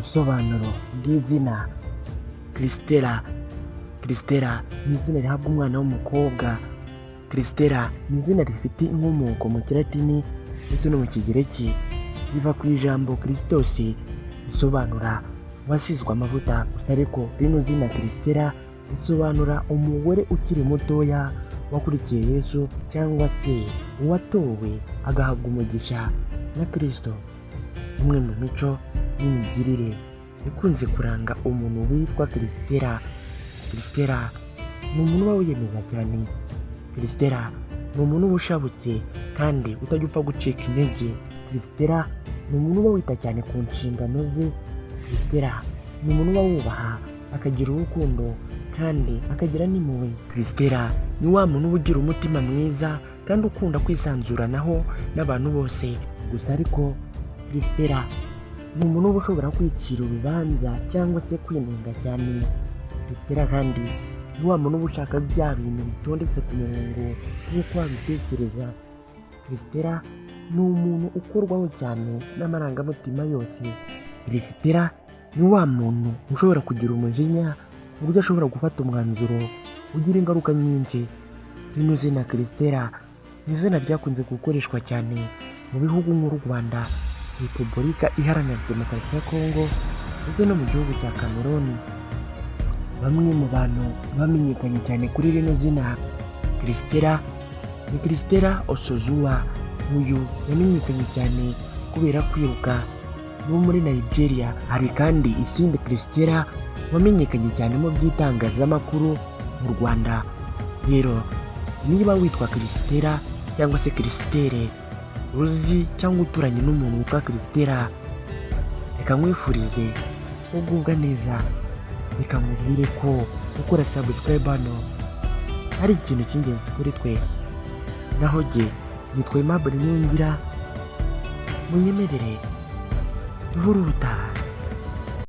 Ubusobanuro bw'izina Christella. Christella ni izina rihabwa umwana w'umukobwa. Christella ni izina rifite inkomoko mu Kilatini ndetse no mu Kigereki, riva ku ijambo Christos risobanura uwasizwe amavuta. Gusa ariko rino zina Christella risobanura umugore ukiri mutoya wakurikiye Yesu, cyangwa se uwatowe agahabwa umugisha na Kristo. Imwe mu mico n'imigirire ikunze kuranga umuntu witwa Christella. Christella ni umuntu uba wiyemeza cyane. Christella ni umuntu uba ushabutse kandi utajya upfa gucika intege. Christella ni umuntu uba wita cyane ku nshingano ze. Christella ni umuntu uba wubaha, akagira urukundo kandi akagira n'impuhwe. Christella ni wa muntu uba ugira umutima mwiza kandi ukunda kwisanzuranaho n'abantu bose. Gusa ariko Christella ni umuntu uba ushobora kwicira urubanza cyangwa se kwinenga cyane. Christella kandi ni wa muntu uba ushaka bya bintu bitondetse ku murongo nk'uko wabitekereza. Christella ni umuntu ukorwaho cyane n'amarangamutima yose. Christella ni wa muntu ushobora kugira umujinya ku buryo ashobora gufata umwanzuro ugira ingaruka nyinshi. Rino zina Christella ni izina ryakunze gukoreshwa cyane mu bihugu nk'u Rwanda, Repubulika Iharanira Demokarasi ya Kongo ndetse no mu gihugu cya Cameroon. Bamwe mu bantu bamenyekanye cyane kuri rino zina Christella ni Christella Osozua. Uyu yamenyekanye cyane kubera kwiruka no muri Nigeria. Hari kandi isindi Christella wamenyekanye cyane mu by'itangazamakuru mu Rwanda. Rero niba witwa Christella cyangwa se Christelle, uzi cyangwa uturanye n'umuntu witwa Christella, reka nkwifurize kugubwa neza. Reka nkubwire ko gukora subscribe hano ari ikintu cy'ingenzi kuri twe. Naho jye nitwa AIMABLE Nyongira, munyemerere duhure ubutaha.